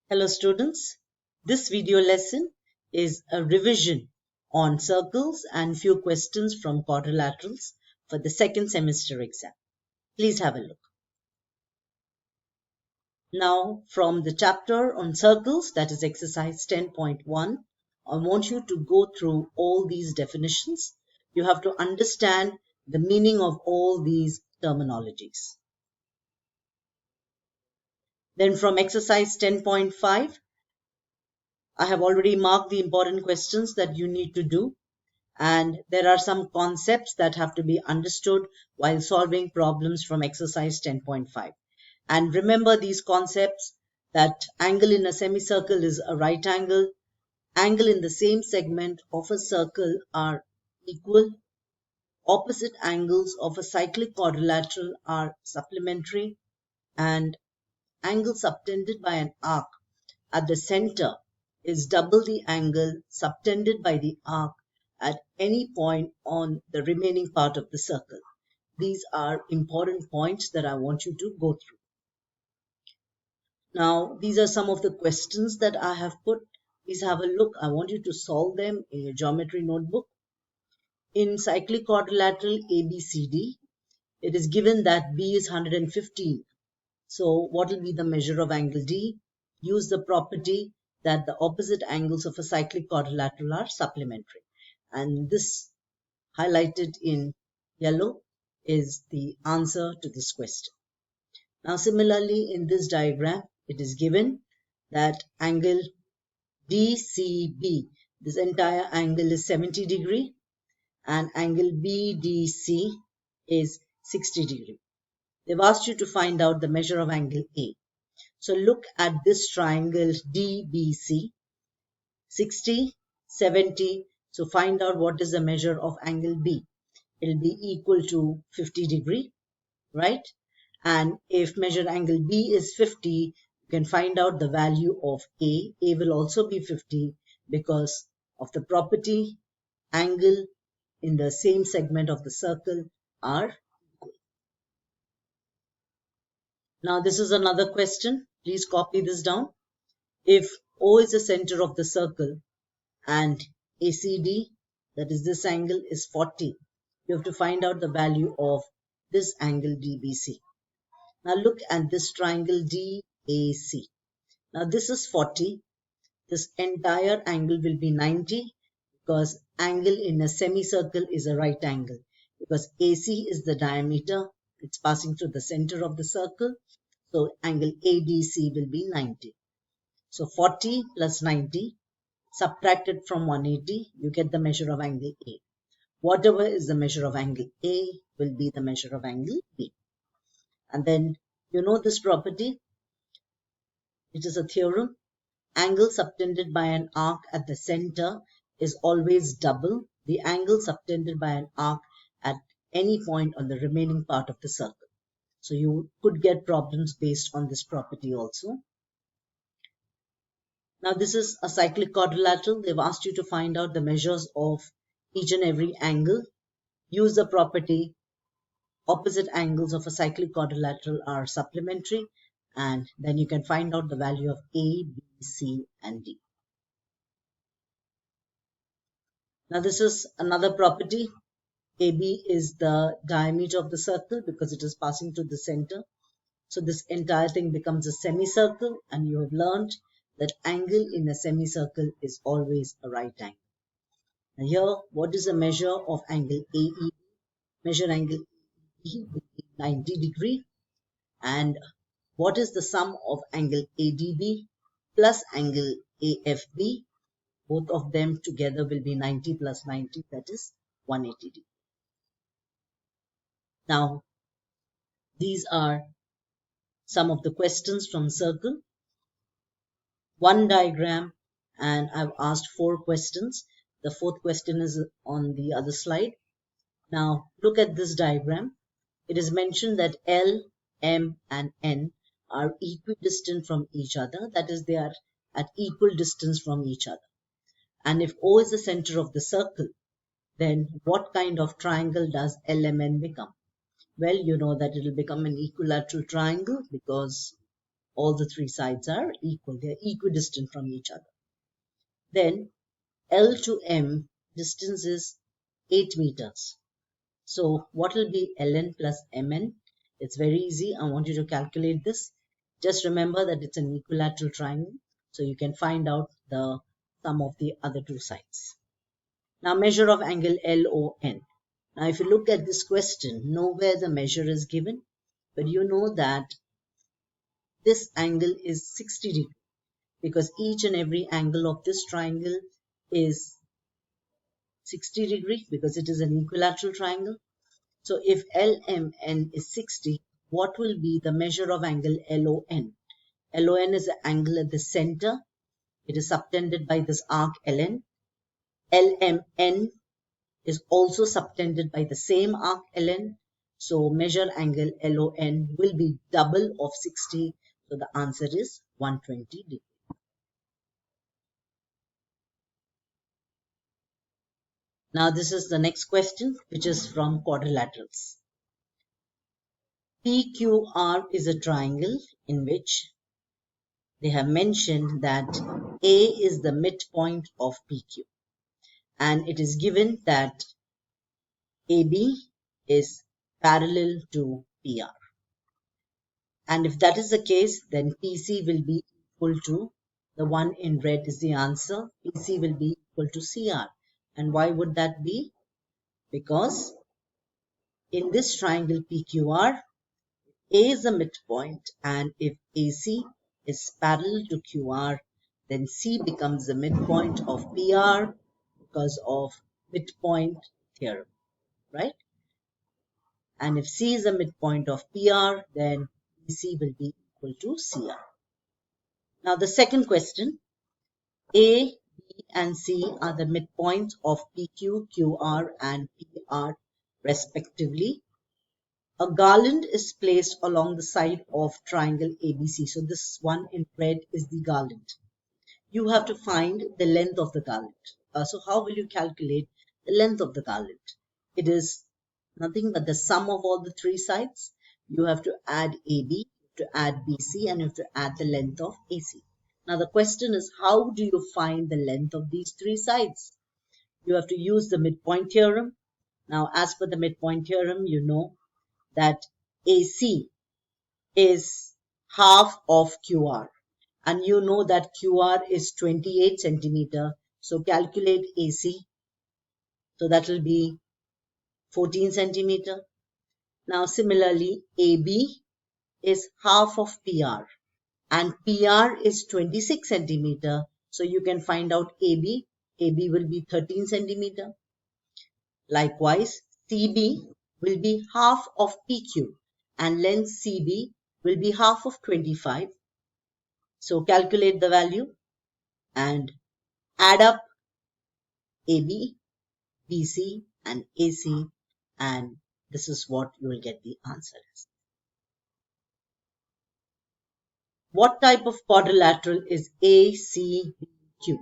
Hello students, this video lesson is a revision on circles and few questions from quadrilaterals for the second semester exam. Please have a look. Now from the chapter on circles, that is exercise 10.1, I want you to go through all these definitions. You have to understand the meaning of all these terminologies. Then from exercise 10.5, I have already marked the important questions that you need to do, and there are some concepts that have to be understood while solving problems from exercise 10.5. And remember these concepts, that angle in a semicircle is a right angle in the same segment of a circle are equal, opposite angles of a cyclic quadrilateral are supplementary, and angle subtended by an arc at the center is double the angle subtended by the arc at any point on the remaining part of the circle. These are important points that I want you to go through. Now, these are some of the questions that I have put. Please have a look. I want you to solve them in your geometry notebook. In cyclic quadrilateral ABCD, it is given that B is 115. So what will be the measure of angle D? Use the property that the opposite angles of a cyclic quadrilateral are supplementary. And this highlighted in yellow is the answer to this question. Now similarly in this diagram, it is given that angle DCB, this entire angle is 70 degree and angle BDC is 60 degree. They've asked you to find out the measure of angle A. So look at this triangle DBC, 60, 70. So find out what is the measure of angle B. It will be equal to 50 degree, right? And if measure angle B is 50, you can find out the value of A. A will also be 50 because of the property angle in the same segment of the circle are equal. Now this is another question. Please copy this down. If O is the center of the circle and ACD, that is this angle, is 40, you have to find out the value of this angle DBC. Now look at this triangle DAC. Now this is 40. This entire angle will be 90 because angle in a semicircle is a right angle. Because AC is the diameter, it's passing through the center of the circle. So angle ADC will be 90. So 40 plus 90 subtracted from 180, you get the measure of angle A. Whatever is the measure of angle A will be the measure of angle B. And then you know this property. It is a theorem. Angle subtended by an arc at the center is always double the angle subtended by an arc at any point on the remaining part of the circle. So you could get problems based on this property also. Now this is a cyclic quadrilateral. They've asked you to find out the measures of each and every angle. Use the property opposite angles of a cyclic quadrilateral are supplementary, and then you can find out the value of A, B, C and D. Now this is another property. AB is the diameter of the circle because it is passing through the center. So this entire thing becomes a semicircle, and you have learned that angle in a semicircle is always a right angle. Now here, what is the measure of angle AE? Measure angle AE will be 90 degree. And what is the sum of angle ADB plus angle AFB? Both of them together will be 90 plus 90, that is 180 degree. Now, these are some of the questions from circle. One diagram, and I've asked 4 questions. The 4th question is on the other slide. Now, look at this diagram. It is mentioned that L, M and N are equidistant from each other. That is, they are at equal distance from each other. And if O is the center of the circle, then what kind of triangle does LMN become? Well, you know that it will become an equilateral triangle because all the three sides are equal. They are equidistant from each other. Then L to M distance is 8 meters. So what will be Ln plus Mn? It's very easy. I want you to calculate this. Just remember that it's an equilateral triangle. So you can find out the sum of the other two sides. Now measure of angle LON. Now if you look at this question, nowhere the measure is given. But you know that this angle is 60 degrees because each and every angle of this triangle is 60 degrees because it is an equilateral triangle. So if LMN is 60, what will be the measure of angle LON? LON is the angle at the center. It is subtended by this arc LN. LMN is also subtended by the same arc LN. So measure angle LON will be double of 60. So the answer is 120 degrees. Now this is the next question, which is from quadrilaterals. PQR is a triangle in which they have mentioned that A is the midpoint of PQ. And it is given that AB is parallel to PR. And if that is the case, then PC will be equal to, the one in red is the answer, PC will be equal to CR. And why would that be? Because in this triangle PQR, A is the midpoint, and if AC is parallel to QR, then C becomes the midpoint of PR because of midpoint theorem, right? And if C is the midpoint of PR, then BC will be equal to CR. Now the second question, A, B, and C are the midpoints of PQ, QR, and PR respectively. A garland is placed along the side of triangle ABC. So this one in red is the garland. You have to find the length of the garland. So how will you calculate the length of the garland? It is nothing but the sum of all the three sides. You have to add AB, to add BC, and you have to add the length of AC. Now the question is, how do you find the length of these three sides? You have to use the midpoint theorem. Now as per the midpoint theorem, you know that AC is half of QR. And you know that QR is 28 centimeter. So calculate AC. So that will be 14 centimeter. Now similarly, AB is half of PR. And PR is 26 centimeter. So you can find out AB. AB will be 13 centimeter. Likewise, CB will be half of PQ. And length CB will be half of 25. So calculate the value and add up AB, BC, and AC, and this is what you will get the answer as. What type of quadrilateral is ACBQ?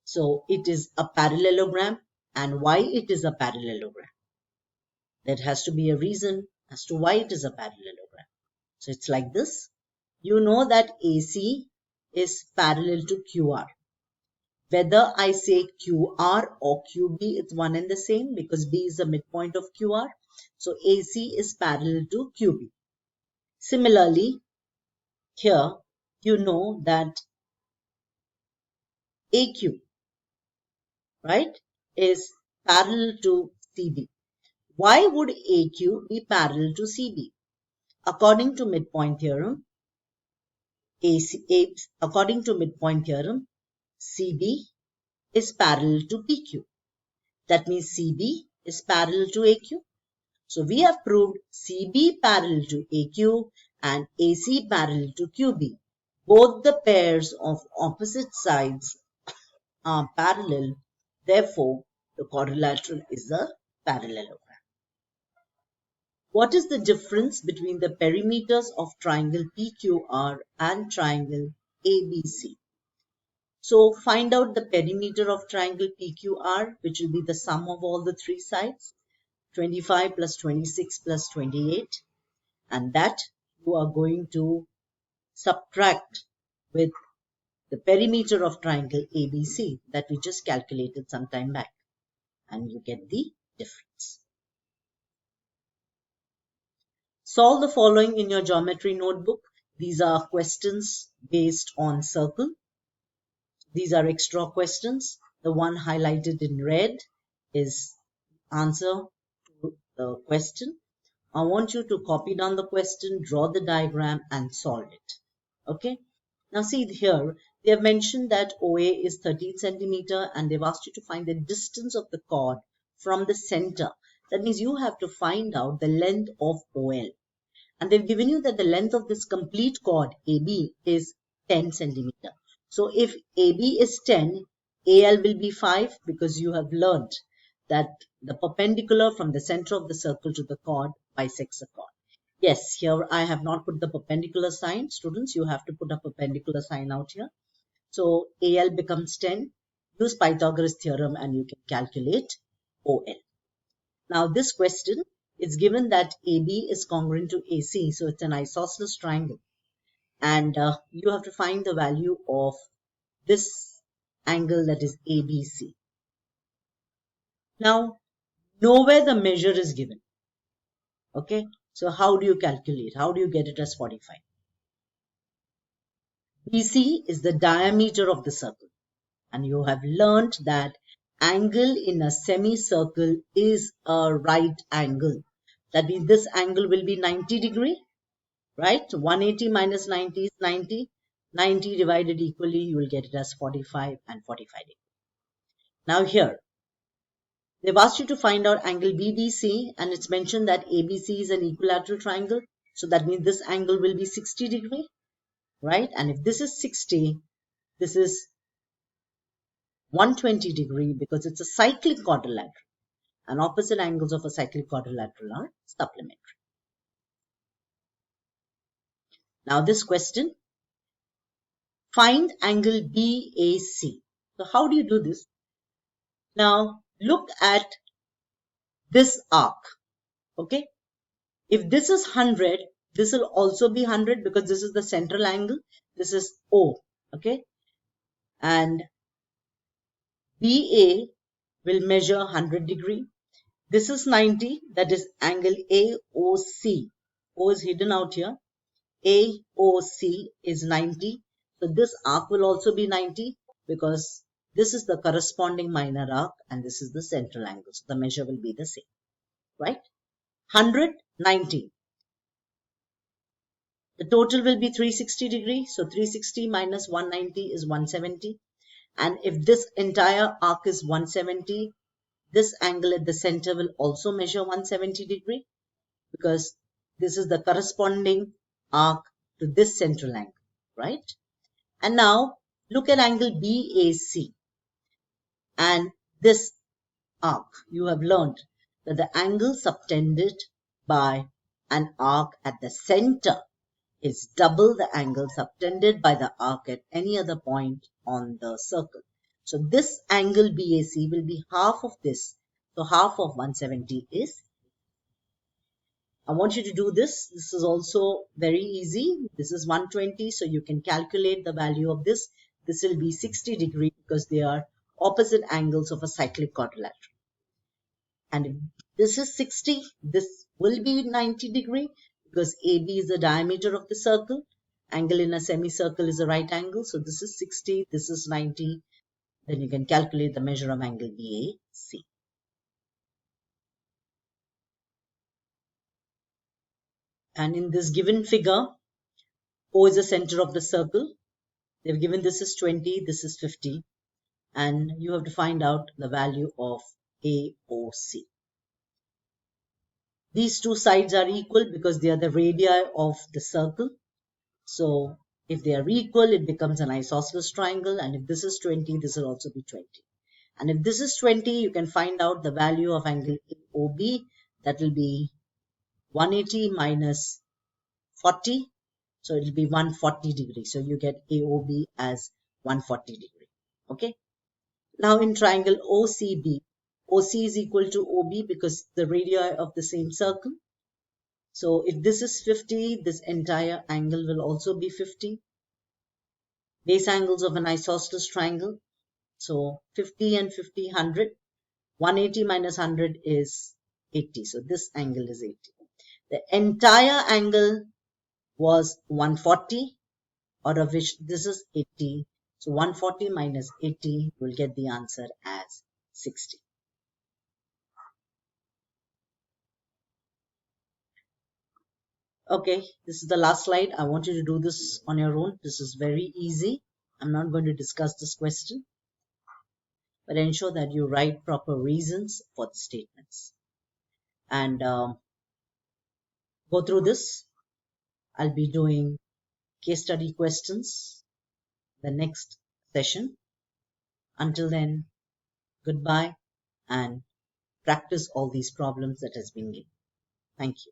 So it is a parallelogram, and why it is a parallelogram? There has to be a reason as to why it is a parallelogram. So it's like this. You know that AC is parallel to QR. Whether I say QR or QB, it's one and the same because B is the midpoint of QR. So AC is parallel to QB. Similarly, here you know that AQ, right, is parallel to CB. Why would AQ be parallel to CB? According to midpoint theorem, CB is parallel to PQ. That means CB is parallel to AQ. So we have proved CB parallel to AQ and AC parallel to QB. Both the pairs of opposite sides are parallel. Therefore, the quadrilateral is a parallelogram. What is the difference between the perimeters of triangle PQR and triangle ABC? So find out the perimeter of triangle PQR, which will be the sum of all the three sides, 25 plus 26 plus 28, and that you are going to subtract with the perimeter of triangle ABC that we just calculated some time back, and you get the difference. Solve the following in your geometry notebook. These are questions based on circle. These are extra questions. The one highlighted in red is answer to the question. I want you to copy down the question, draw the diagram and solve it. Okay. Now see here, they have mentioned that OA is 13 centimeter and they've asked you to find the distance of the chord from the center. That means you have to find out the length of OL. And they've given you that the length of this complete chord AB is 10 centimeter. So if AB is 10, AL will be 5 because you have learned that the perpendicular from the center of the circle to the chord bisects the chord. Yes, here I have not put the perpendicular sign. Students, you have to put a perpendicular sign out here. So AL becomes 10. Use Pythagoras theorem and you can calculate OL. Now this question, it's given that AB is congruent to AC, so it's an isosceles triangle. And you have to find the value of this angle, that is ABC. Now, nowhere the measure is given. Okay, so how do you calculate? How do you get it as 45? BC is the diameter of the circle. And you have learnt that angle in a semicircle is a right angle. That means this angle will be 90 degree, right? 180 minus 90 is 90. 90 divided equally, you will get it as 45 and 45 degree. Now here, they've asked you to find out angle BBC and it's mentioned that ABC is an equilateral triangle. So that means this angle will be 60 degree, right? And if this is 60, this is 120 degree because it's a cyclic quadrilateral. And opposite angles of a cyclic quadrilateral are supplementary. Now this question, find angle BAC. So how do you do this? Now look at this arc, okay? If this is 100, this will also be 100 because this is the central angle. This is O, okay? And BA will measure 100 degree. This is 90, that is angle AOC. O is hidden out here. AOC is 90. So this arc will also be 90 because this is the corresponding minor arc and this is the central angle. So the measure will be the same, right? 100, 90. The total will be 360 degrees. So 360 minus 190 is 170. And if this entire arc is 170, this angle at the center will also measure 170 degree because this is the corresponding arc to this central angle, right? And now look at angle BAC and this arc. You have learned that the angle subtended by an arc at the center is double the angle subtended by the arc at any other point on the circle. So this angle BAC will be half of this. So half of 170 is. I want you to do this. This is also very easy. This is 120. So you can calculate the value of this. This will be 60 degree because they are opposite angles of a cyclic quadrilateral. And if this is 60, this will be 90 degree because AB is the diameter of the circle. Angle in a semicircle is a right angle. So this is 60, this is 90. Then you can calculate the measure of angle BAC. And in this given figure, O is the center of the circle. They've given this is 20, this is 50. And you have to find out the value of AOC. These two sides are equal because they are the radii of the circle. So if they are equal, it becomes an isosceles triangle. And if this is 20, this will also be 20. And if this is 20, you can find out the value of angle AOB. That will be 180 minus 40. So it will be 140 degrees. So you get AOB as 140 degree. Okay. Now in triangle OCB, OC is equal to OB because the radii of the same circle. So if this is 50, this entire angle will also be 50. Base angles of an isosceles triangle. So 50 and 50, 100. 180 minus 100 is 80. So this angle is 80. The entire angle was 140, out of which this is 80. So 140 minus 80 will get the answer as 60. Okay, this is the last slide. I want you to do this on your own. This is very easy. I'm not going to discuss this question, but ensure that you write proper reasons for the statements. And go through this. I'll be doing case study questions the next session. Until then, goodbye and practice all these problems that has been given. Thank you.